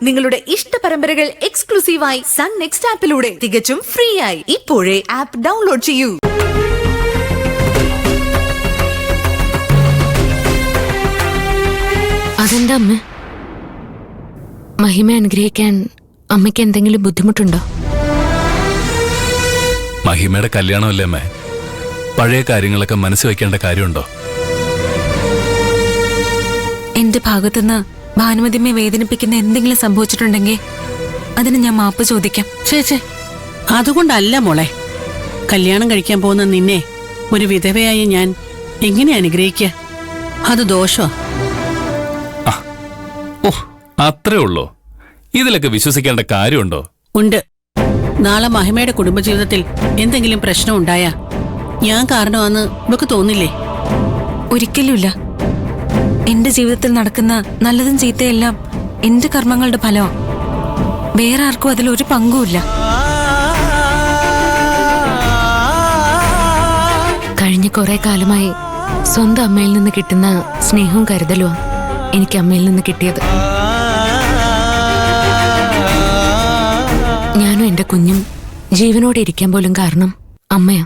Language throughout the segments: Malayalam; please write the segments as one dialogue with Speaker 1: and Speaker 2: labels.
Speaker 1: നിങ്ങളുടെ ഇഷ്ട പരമ്പരകൾ എക്സ്ക്ലൂസീവായി സൺ നെക്സ്റ്റ് ആപ്പിലൂടെ തികച്ചും ഫ്രീ ആയി. ഇപ്പോഴേ ആപ്പ് ഡൗൺലോഡ് ചെയ്യൂ.
Speaker 2: അതെന്താ അമ്മ? മഹിമ അനുഗ്രഹിക്കാൻ അമ്മയ്ക്ക് എന്തെങ്കിലും ബുദ്ധിമുട്ടുണ്ടോ?
Speaker 3: മഹിമയുടെ കല്യാണമല്ലേ അമ്മേ, പഴയ കാര്യങ്ങളൊക്കെ മനസ്സിൽ വെക്കേണ്ട കാര്യമുണ്ടോ?
Speaker 2: എന്റെ ഭാഗത്തുനിന്ന് ഭാനുമതിയെ വേദനിപ്പിക്കുന്ന എന്തെങ്കിലും സംഭവിച്ചിട്ടുണ്ടെങ്കിൽ അതിന് ഞാൻ മാപ്പ് ചോദിക്കാം.
Speaker 4: ചേച്ചേ, അതുകൊണ്ടല്ല മോളെ. കല്യാണം കഴിക്കാൻ പോകുന്ന നിന്നെ ഒരു വിധവയായി ഞാൻ എങ്ങനെ അനുഗ്രഹിക്കുക? അത് ദോഷമാ.
Speaker 3: അത്രേ ഉള്ളൂ. ഇതിലൊക്കെ വിശ്വസിക്കേണ്ട കാര്യമുണ്ടോ?
Speaker 4: ഉണ്ട്. നാളെ മഹിമയുടെ കുടുംബജീവിതത്തിൽ എന്തെങ്കിലും പ്രശ്നം ഉണ്ടായാ ഞാൻ കാരണമാണെന്ന് ഇവക്ക് തോന്നില്ലേ?
Speaker 2: ഒരിക്കലുമില്ല. എന്റെ ജീവിതത്തിൽ നടക്കുന്ന നല്ലതും ചീത്തയെല്ലാം എന്റെ കർമ്മങ്ങളുടെ ഫലമാണ്. വേറെ ആർക്കും അതിലൊരു പങ്കുമില്ല. കഴിഞ്ഞ കുറെ കാലമായി സ്വന്തം അമ്മയിൽ നിന്ന് കിട്ടുന്ന സ്നേഹവും കരുതലുമാണ് എനിക്ക് അമ്മയിൽ നിന്ന് കിട്ടിയത്. ഞാനും എന്റെ കുഞ്ഞും ജീവനോടെ ഇരിക്കാൻ പോലും കാരണം അമ്മയാ.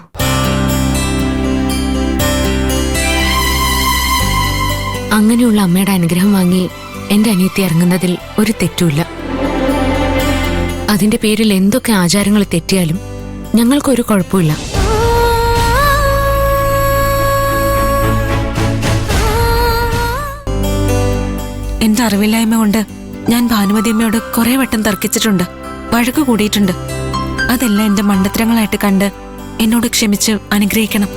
Speaker 2: അങ്ങനെയുള്ള അമ്മയുടെ അനുഗ്രഹം വാങ്ങി എന്റെ അനിയത്തി ഇറങ്ങുന്നതിൽ ഒരു തെറ്റുമില്ല. അതിന്റെ പേരിൽ എന്തൊക്കെ ആചാരങ്ങൾ തെറ്റിയാലും ഞങ്ങൾക്കൊരു കുഴപ്പമില്ല. എന്റെ അറിവില്ലായ്മ കൊണ്ട് ഞാൻ ഭാനുമതിയമ്മയോട് കുറെ വട്ടം തർക്കിച്ചിട്ടുണ്ട്, വഴക്ക് കൂടിയിട്ടുണ്ട്. അതെല്ലാം എന്റെ മണ്ടത്തരങ്ങളായിട്ട് കണ്ട് എന്നോട് ക്ഷമിച്ച് അനുഗ്രഹിക്കണം.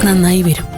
Speaker 4: നന്നായി വരും.